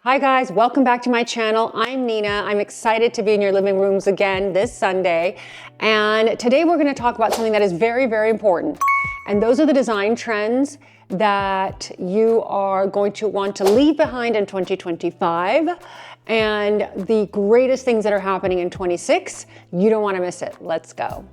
Hi guys, welcome back to my channel. I'm Nina. I'm excited to be in your living rooms again this Sunday. And today we're going to talk about something that is very, very important. And those are the design trends that you are going to want to leave behind in 2025. And the greatest things that are happening in 26. You don't want to miss it. Let's go.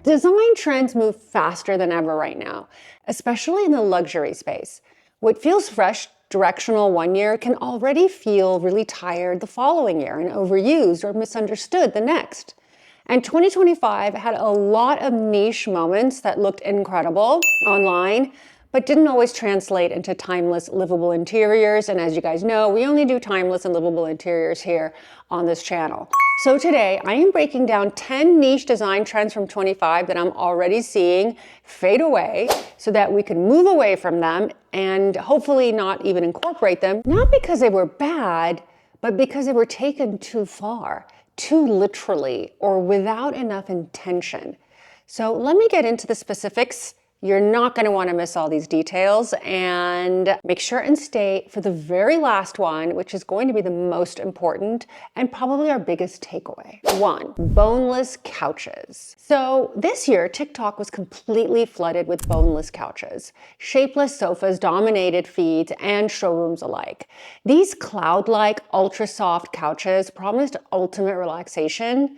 Design trends move faster than ever right now, especially in the luxury space. What feels fresh, directional one year can already feel really tired the following year and overused or misunderstood the next. And 2025 had a lot of niche moments that looked incredible online, but didn't always translate into timeless, livable interiors. And as you guys know, we only do timeless and livable interiors here on this channel. So today I am breaking down 10 niche design trends from 25 that I'm already seeing fade away so that we can move away from them and hopefully not even incorporate them, not because they were bad, but because they were taken too far, too literally, or without enough intention. So let me get into the specifics. You're not going to want to miss all these details, and make sure and stay for the very last one, which is going to be the most important and probably our biggest takeaway. 1, boneless couches. So this year, TikTok was completely flooded with boneless couches. Shapeless sofas dominated feeds and showrooms alike. These cloud-like, ultra-soft couches promised ultimate relaxation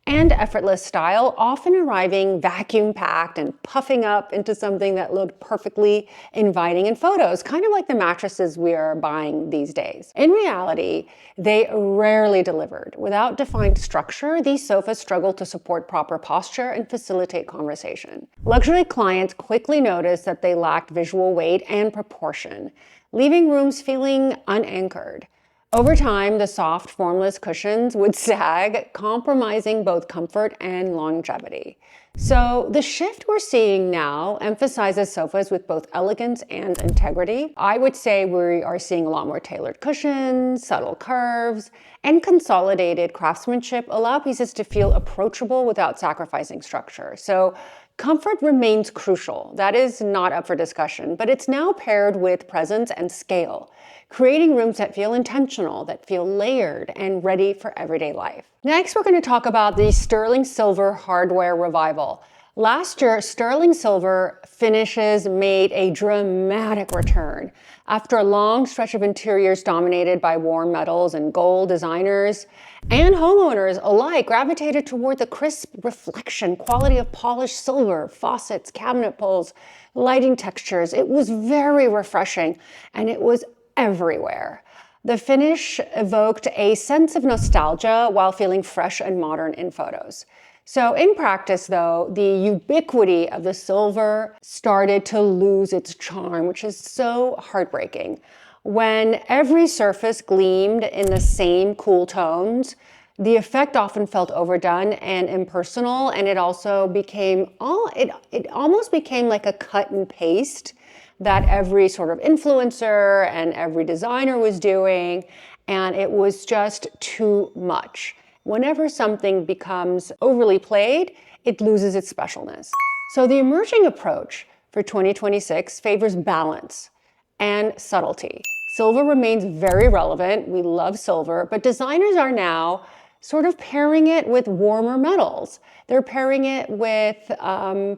and effortless style, often arriving vacuum-packed and puffing up into something that looked perfectly inviting in photos, kind of like the mattresses we are buying these days. In reality, they rarely delivered. Without defined structure, these sofas struggled to support proper posture and facilitate conversation. Luxury clients quickly noticed that they lacked visual weight and proportion, leaving rooms feeling unanchored. Over time, the soft, formless cushions would sag, compromising both comfort and longevity. So the shift we're seeing now emphasizes sofas with both elegance and integrity. I would say we are seeing a lot more tailored cushions, subtle curves, and consolidated craftsmanship allow pieces to feel approachable without sacrificing structure. So comfort remains crucial. That is not up for discussion, but it's now paired with presence and scale, creating rooms that feel intentional, that feel layered and ready for everyday life. Next, we're going to talk about the sterling silver hardware revival. Last year, sterling silver finishes made a dramatic return. After a long stretch of interiors dominated by warm metals and gold, designers and homeowners alike gravitated toward the crisp reflection, quality of polished silver, faucets, cabinet pulls, lighting textures. It was very refreshing, and it was everywhere. The finish evoked a sense of nostalgia while feeling fresh and modern in photos. So in practice, though, the ubiquity of the silver started to lose its charm, which is so heartbreaking. When every surface gleamed in the same cool tones, the effect often felt overdone and impersonal, and it also became it almost became like a cut and paste that every sort of influencer and every designer was doing, and it was just too much. Whenever something becomes overly played, it loses its specialness. So the emerging approach for 2026 favors balance and subtlety. Silver remains very relevant. We love silver, but designers are now sort of pairing it with warmer metals. They're pairing it with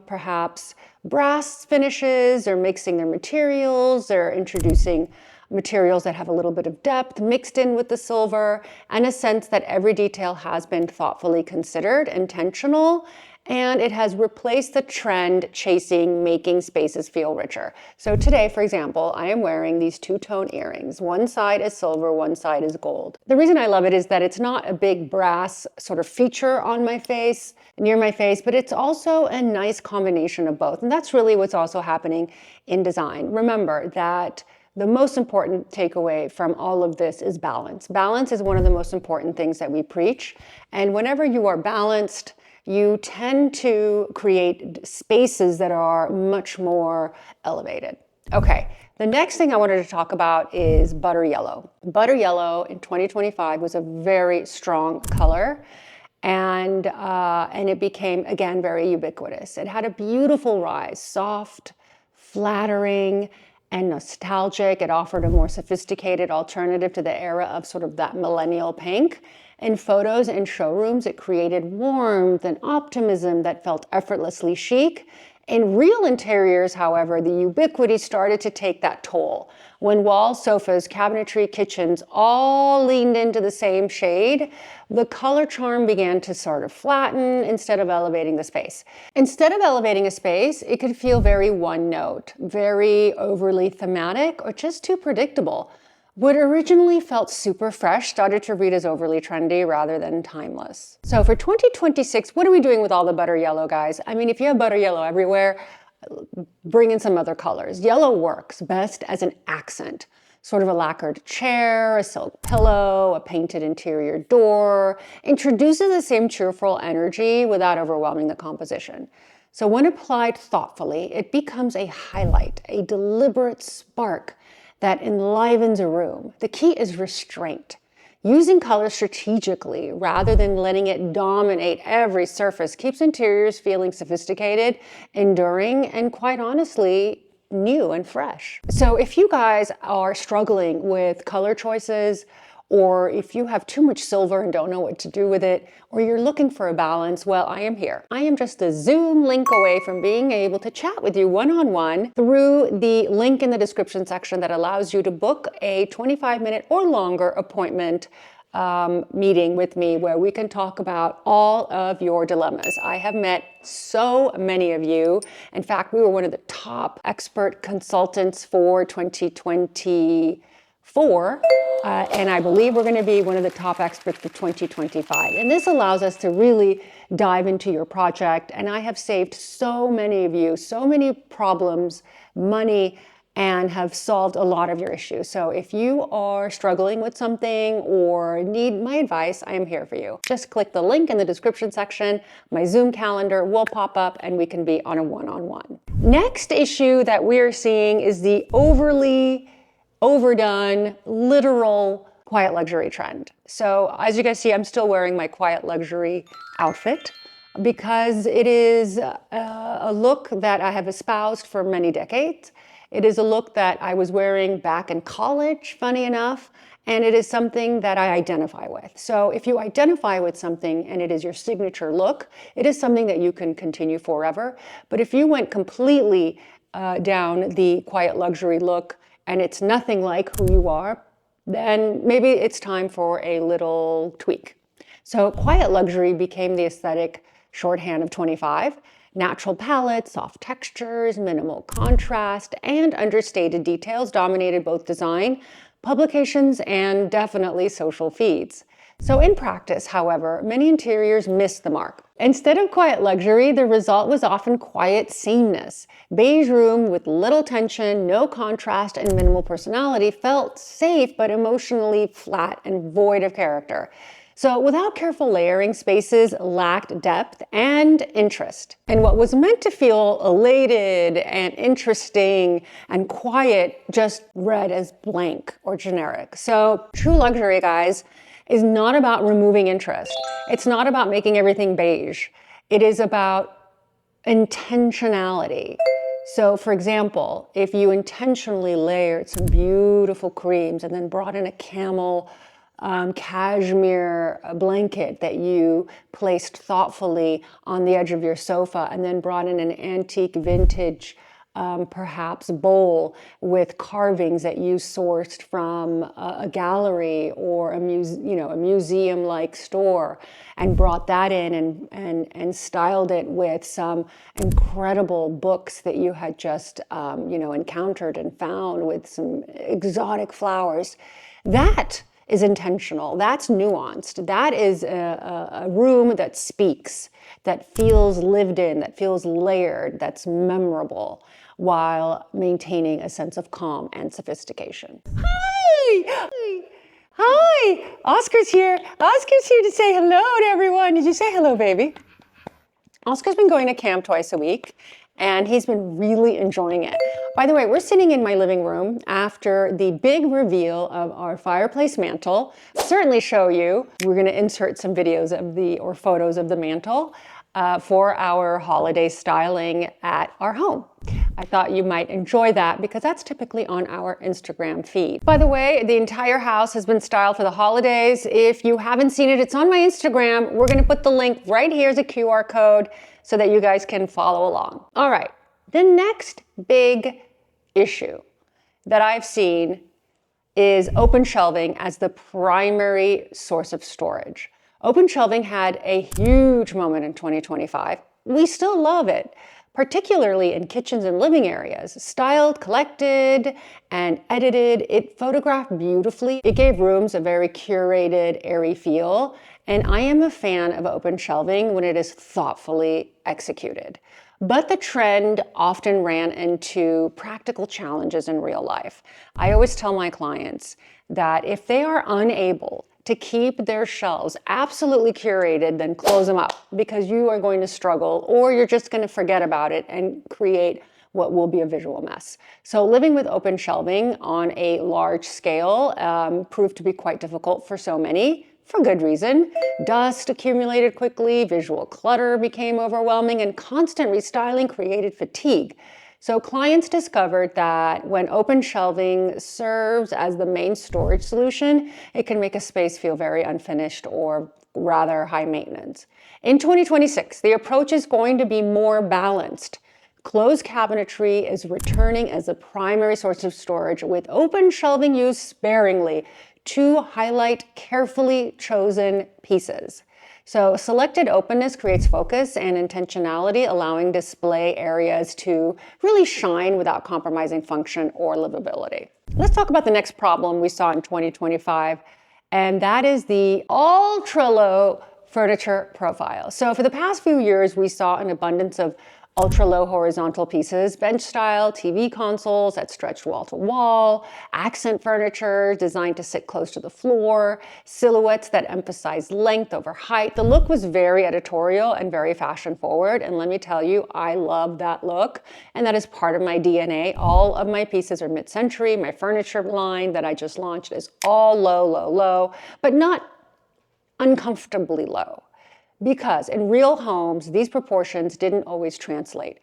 perhaps brass finishes, or mixing their materials. They're introducing materials that have a little bit of depth mixed in with the silver, and a sense that every detail has been thoughtfully considered, intentional, and it has replaced the trend chasing, making spaces feel richer. So today, for example, I am wearing these two-tone earrings. One side is silver, one side is gold. The reason I love it is that it's not a big brass sort of feature on my face, near my face, but it's also a nice combination of both. And that's really what's also happening in design. Remember that the most important takeaway from all of this is balance. Balance is one of the most important things that we preach. And whenever you are balanced, you tend to create spaces that are much more elevated. Okay, the next thing I wanted to talk about is butter yellow. Butter yellow in 2025 was a very strong color, and it became, again, very ubiquitous. It had a beautiful rise, soft, flattering and nostalgic. It offered a more sophisticated alternative to the era of sort of that millennial pink. In photos and showrooms, it created warmth and optimism that felt effortlessly chic. In real interiors, however, the ubiquity started to take that toll. When walls, sofas, cabinetry, kitchens all leaned into the same shade, the color charm began to sort of flatten instead of elevating the space. Instead of elevating a space, it could feel very one note, very overly thematic, or just too predictable. What originally felt super fresh started to read as overly trendy rather than timeless. So for 2026, what are we doing with all the butter yellow, guys? I mean, if you have butter yellow everywhere, bring in some other colors. Yellow works best as an accent. Sort of a lacquered chair, a silk pillow, a painted interior door, introduces the same cheerful energy without overwhelming the composition. So when applied thoughtfully, it becomes a highlight, a deliberate spark that enlivens a room. The key is restraint. Using color strategically rather than letting it dominate every surface keeps interiors feeling sophisticated, enduring, and quite honestly, new and fresh. So if you guys are struggling with color choices, or if you have too much silver and don't know what to do with it, or you're looking for a balance, well, I am here. I am just a Zoom link away from being able to chat with you one-on-one through the link in the description section that allows you to book a 25-minute or longer appointment meeting with me where we can talk about all of your dilemmas. I have met so many of you. In fact, we were one of the top expert consultants for 2024. And I believe we're going to be one of the top experts for 2025. And this allows us to really dive into your project. And I have saved so many of you, so many problems, money, and have solved a lot of your issues. So if you are struggling with something or need my advice, I am here for you. Just click the link in the description section. My Zoom calendar will pop up and we can be on a one-on-one. Next issue that we're seeing is the overly overdone, literal quiet luxury trend. So as you guys see, I'm still wearing my quiet luxury outfit because it is a look that I have espoused for many decades. It is a look that I was wearing back in college, funny enough, and it is something that I identify with. So if you identify with something and it is your signature look, it is something that you can continue forever. But if you went completely down the quiet luxury look, and it's nothing like who you are, then maybe it's time for a little tweak. So quiet luxury became the aesthetic shorthand of 25. Natural palettes, soft textures, minimal contrast, and understated details dominated both design, publications, and definitely social feeds. So in practice, however, many interiors missed the mark. Instead of quiet luxury, the result was often quiet sameness. Beige room with little tension, no contrast, and minimal personality felt safe but emotionally flat and void of character. So without careful layering, spaces lacked depth and interest. And what was meant to feel elated and interesting and quiet just read as blank or generic. So true luxury, guys, is not about removing interest. It's not about making everything beige. It is about intentionality. So for example, if you intentionally layered some beautiful creams and then brought in a camel cashmere blanket that you placed thoughtfully on the edge of your sofa and then brought in an antique vintage perhaps bowl with carvings that you sourced from a gallery or a museum-like store, and brought that in and styled it with some incredible books that you had just encountered and found with some exotic flowers. That is intentional. That's nuanced. That is a room that speaks, that feels lived in, that feels layered, that's memorable, while maintaining a sense of calm and sophistication. Hi! Hi! Oscar's here. Oscar's here to say hello to everyone. Did you say hello, baby? Oscar's been going to camp twice a week, and he's been really enjoying it. By the way, we're sitting in my living room after the big reveal of our fireplace mantle. Certainly show you. We're going to insert some videos of or photos of the mantle for our holiday styling at our home. I thought you might enjoy that because that's typically on our Instagram feed. By the way, the entire house has been styled for the holidays. If you haven't seen it, it's on my Instagram. We're gonna put the link right here as a QR code so that you guys can follow along. All right, the next big issue that I've seen is open shelving as the primary source of storage. Open shelving had a huge moment in 2025. We still love it, particularly in kitchens and living areas. Styled, collected, and edited, it photographed beautifully. It gave rooms a very curated, airy feel, and I am a fan of open shelving when it is thoughtfully executed. But the trend often ran into practical challenges in real life. I always tell my clients that if they are unable to keep their shelves absolutely curated, then close them up because you are going to struggle or you're just going to forget about it and create what will be a visual mess. So living with open shelving on a large scale proved to be quite difficult for so many. For good reason. Dust accumulated quickly, visual clutter became overwhelming, and constant restyling created fatigue. So clients discovered that when open shelving serves as the main storage solution, it can make a space feel very unfinished or rather high maintenance. In 2026, the approach is going to be more balanced. Closed cabinetry is returning as a primary source of storage, with open shelving used sparingly to highlight carefully chosen pieces. So selected openness creates focus and intentionality, allowing display areas to really shine without compromising function or livability. Let's talk about the next problem we saw in 2025, and that is the ultra-low furniture profile. So for the past few years, we saw an abundance of ultra-low horizontal pieces, bench-style TV consoles that stretched wall to wall, accent furniture designed to sit close to the floor, silhouettes that emphasized length over height. The look was very editorial and very fashion-forward, and let me tell you, I love that look, and that is part of my DNA. All of my pieces are mid-century. My furniture line that I just launched is all low, low, low, but not uncomfortably low. Because in real homes, these proportions didn't always translate.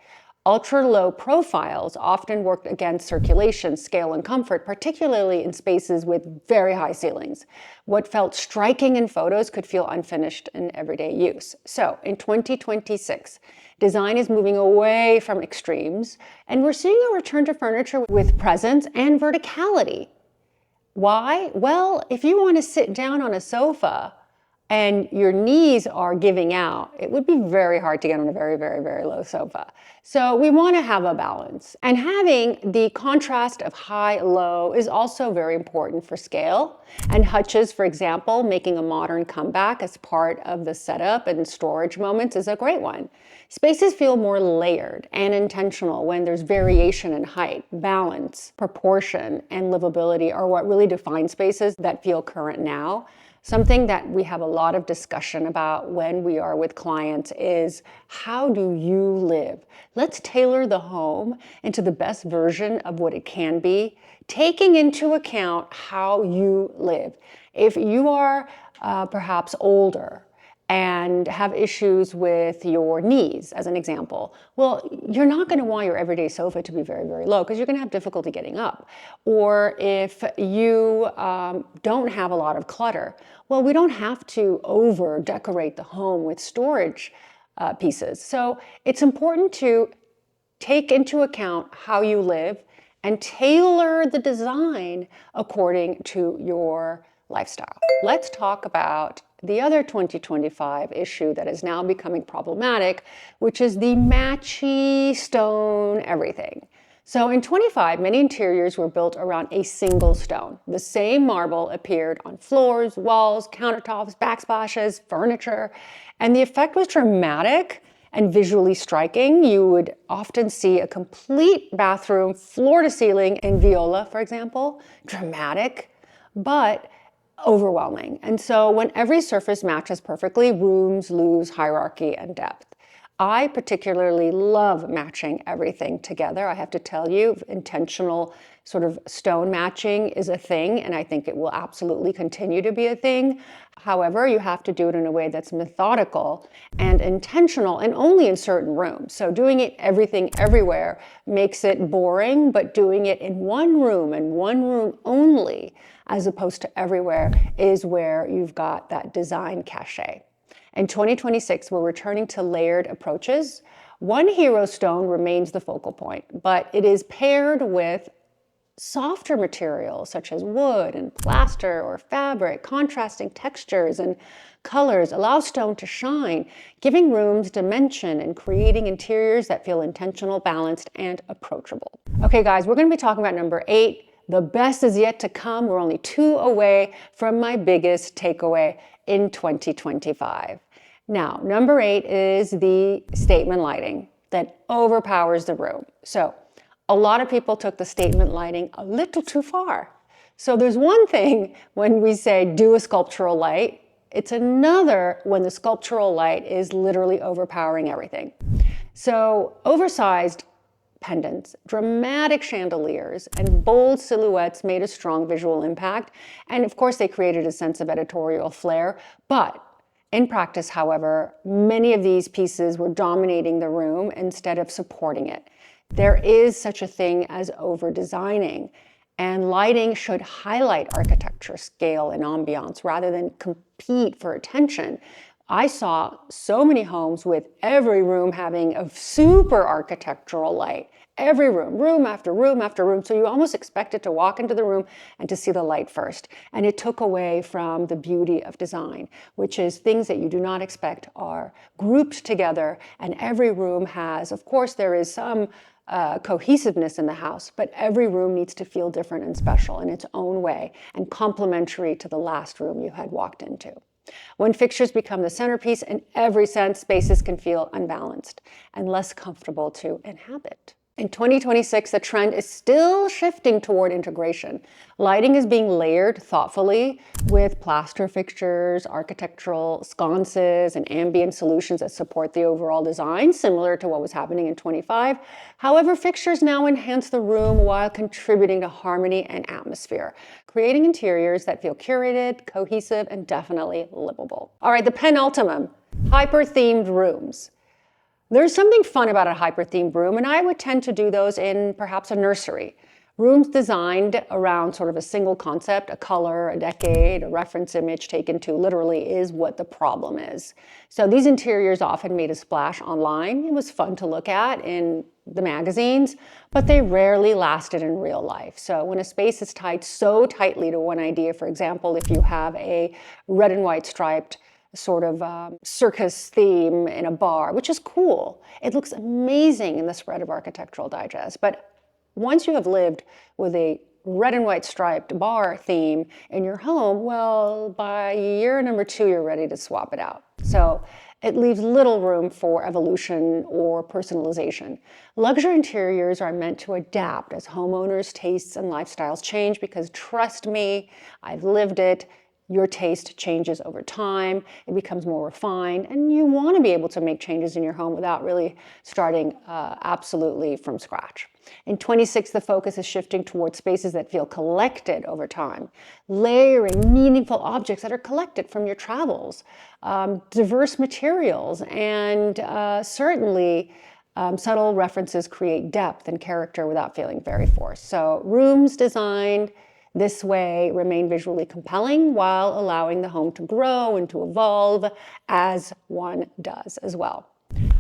Ultra-low profiles often worked against circulation, scale, and comfort, particularly in spaces with very high ceilings. What felt striking in photos could feel unfinished in everyday use. So in 2026, design is moving away from extremes, and we're seeing a return to furniture with presence and verticality. Why? Well, if you want to sit down on a sofa and your knees are giving out, it would be very hard to get on a very, very, very low sofa. So we want to have a balance. And having the contrast of high-low is also very important for scale. And hutches, for example, making a modern comeback as part of the setup and storage moments is a great one. Spaces feel more layered and intentional when there's variation in height, balance, proportion, and livability are what really define spaces that feel current now. Something that we have a lot of discussion about when we are with clients is, how do you live? Let's tailor the home into the best version of what it can be, taking into account how you live. If you are perhaps older and have issues with your knees, as an example, well, you're not going to want your everyday sofa to be very, very low because you're going to have difficulty getting up. Or if you don't have a lot of clutter, well, we don't have to over decorate the home with storage pieces. So it's important to take into account how you live and tailor the design according to your lifestyle. Let's talk about the other 2025 issue that is now becoming problematic, which is the matchy stone everything. So in 25, many interiors were built around a single stone. The same marble appeared on floors, walls, countertops, backsplashes, furniture, and the effect was dramatic and visually striking. You would often see a complete bathroom, floor to ceiling in viola, for example. Dramatic, but overwhelming. And so when every surface matches perfectly, rooms lose hierarchy and depth. I particularly love matching everything together. I have to tell you, intentional sort of stone matching is a thing, and I think it will absolutely continue to be a thing. However, you have to do it in a way that's methodical and intentional, and only in certain rooms. So doing it everything everywhere makes it boring, but doing it in one room and one room only, as opposed to everywhere, is where you've got that design cachet. In 2026, we're returning to layered approaches. One hero stone remains the focal point, but it is paired with softer materials such as wood and plaster or fabric. Contrasting textures and colors allow stone to shine, giving rooms dimension and creating interiors that feel intentional, balanced, and approachable. Okay, guys, we're going to be talking about number 8. The best is yet to come. We're only 2 away from my biggest takeaway in 2025. Now, number 8 is the statement lighting that overpowers the room. So a lot of people took the statement lighting a little too far. So there's one thing when we say do a sculptural light. It's another when the sculptural light is literally overpowering everything. So oversized pendants, dramatic chandeliers, and bold silhouettes made a strong visual impact. And of course, they created a sense of editorial flair. But in practice, however, many of these pieces were dominating the room instead of supporting it. There is such a thing as over-designing, and lighting should highlight architecture, scale, and ambiance rather than compete for attention. I saw so many homes with every room having a super architectural light. Every room, room after room after room. So you almost expected to walk into the room and to see the light first. And it took away from the beauty of design, which is things that you do not expect are grouped together. And every room has, of course, there is some cohesiveness in the house, but every room needs to feel different and special in its own way and complementary to the last room you had walked into. When fixtures become the centerpiece, in every sense, spaces can feel unbalanced and less comfortable to inhabit. In 2026, the trend is still shifting toward integration. Lighting is being layered thoughtfully with plaster fixtures, architectural sconces, and ambient solutions that support the overall design, similar to what was happening in 25. However, fixtures now enhance the room while contributing to harmony and atmosphere, creating interiors that feel curated, cohesive, and definitely livable. All right, the penultimate, hyper-themed rooms. There's something fun about a hyper-themed room, and I would tend to do those in perhaps a nursery. Rooms designed around sort of a single concept, a color, a decade, a reference image taken to literally is what the problem is. So these interiors often made a splash online. It was fun to look at in the magazines, but they rarely lasted in real life. So when a space is tied so tightly to one idea, for example, if you have a red and white striped sort of circus theme in a bar, which is cool. It looks amazing in the spread of Architectural Digest. But once you have lived with a red and white striped bar theme in your home, well, by year number 2, you're ready to swap it out. So it leaves little room for evolution or personalization. Luxury interiors are meant to adapt as homeowners' tastes and lifestyles change, because trust me, I've lived it. Your taste changes over time, it becomes more refined, and you want to be able to make changes in your home without really starting absolutely from scratch. In 26, the focus is shifting towards spaces that feel collected over time, layering meaningful objects that are collected from your travels, diverse materials, and certainly subtle references create depth and character without feeling very forced. So rooms designed this way remain visually compelling while allowing the home to grow and to evolve as one does as well.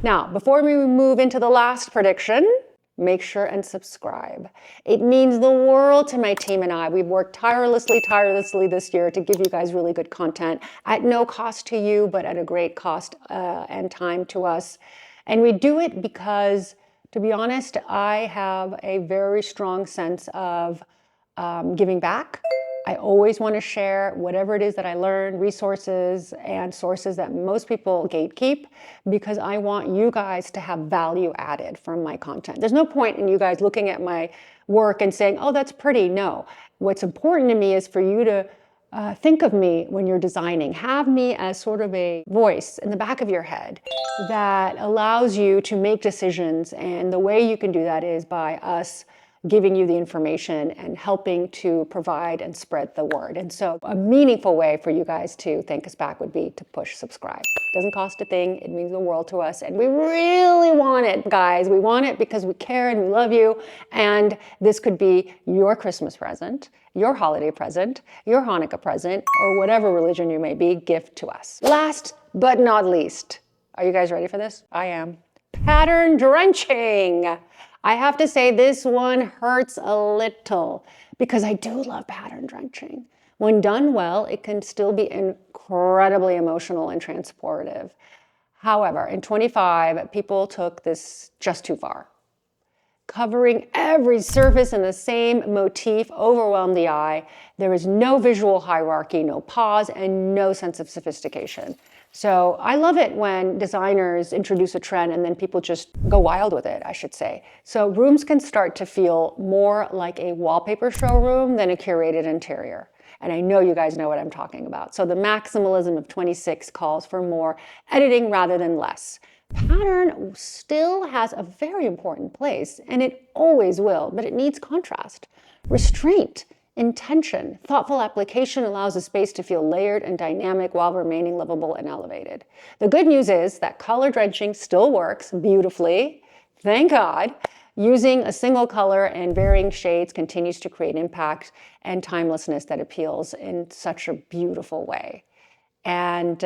Now, before we move into the last prediction, make sure and subscribe. It means the world to my team and I. We've worked tirelessly this year to give you guys really good content at no cost to you, but at a great cost and time to us. And we do it because, to be honest, I have a very strong sense of giving back. I always want to share whatever it is that I learn, resources and sources that most people gatekeep, because I want you guys to have value added from my content. There's no point in you guys looking at my work and saying, oh, that's pretty. No. What's important to me is for you to think of me when you're designing. Have me as sort of a voice in the back of your head that allows you to make decisions. And the way you can do that is by us giving you the information and helping to provide and spread the word. And so a meaningful way for you guys to thank us back would be to push subscribe. It doesn't cost a thing. It means the world to us. And we really want it, guys. We want it because we care and we love you. And this could be your Christmas present, your holiday present, your Hanukkah present, or whatever religion you may be, gift to us. Last but not least, are you guys ready for this? I am. Pattern drenching. I have to say this one hurts a little because I do love pattern drenching. When done well, it can still be incredibly emotional and transportive. However, in 25, people took this just too far. Covering every surface in the same motif overwhelmed the eye. There is no visual hierarchy, no pause, and no sense of sophistication. So I love it when designers introduce a trend and then people just go wild with it, I should say. So rooms can start to feel more like a wallpaper showroom than a curated interior. And I know you guys know what I'm talking about. So the maximalism of 26 calls for more editing rather than less. Pattern still has a very important place, and it always will, but it needs contrast. Restraint, intention, thoughtful application allows a space to feel layered and dynamic while remaining livable and elevated. The good news is that color drenching still works beautifully, thank God. Using a single color and varying shades continues to create impact and timelessness that appeals in such a beautiful way. And,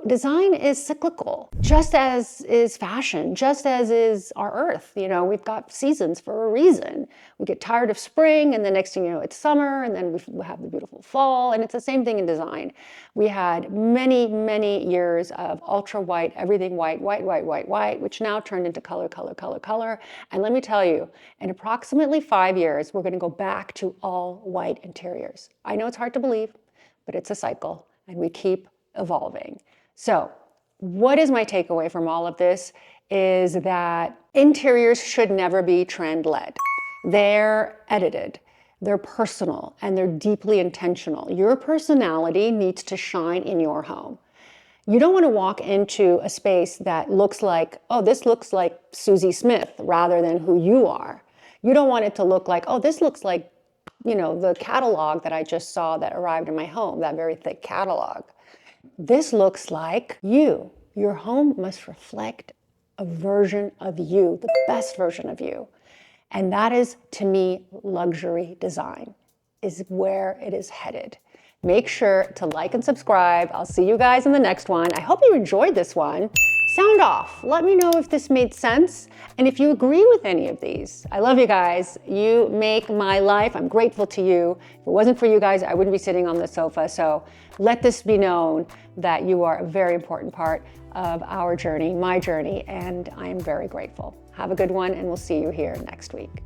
design is cyclical, just as is fashion, just as is our earth. We've got seasons for a reason. We get tired of spring, and the next thing you know, it's summer, and then we have the beautiful fall, and it's the same thing in design. We had many, many years of ultra white, everything white, white, white, white, white, which now turned into color, color, color, color. And let me tell you, in approximately 5 years, we're going to go back to all white interiors. I know it's hard to believe, but it's a cycle. And we keep evolving. So what is my takeaway from all of this is that interiors should never be trend-led. They're edited, they're personal, and they're deeply intentional. Your personality needs to shine in your home. You don't want to walk into a space that looks like, oh, this looks like Susie Smith rather than who you are. You don't want it to look like, oh, this looks like the catalog that I just saw that arrived in my home, that very thick catalog. This looks like you. Your home must reflect a version of you, the best version of you. And that is, to me, luxury design is where it is headed. Make sure to like and subscribe. I'll see you guys in the next one. I hope you enjoyed this one. Sound off. Let me know if this made sense and if you agree with any of these. I love you guys. You make my life. I'm grateful to you. If it wasn't for you guys, I wouldn't be sitting on the sofa. So let this be known that you are a very important part of our journey, my journey, and I am very grateful. Have a good one, and we'll see you here next week.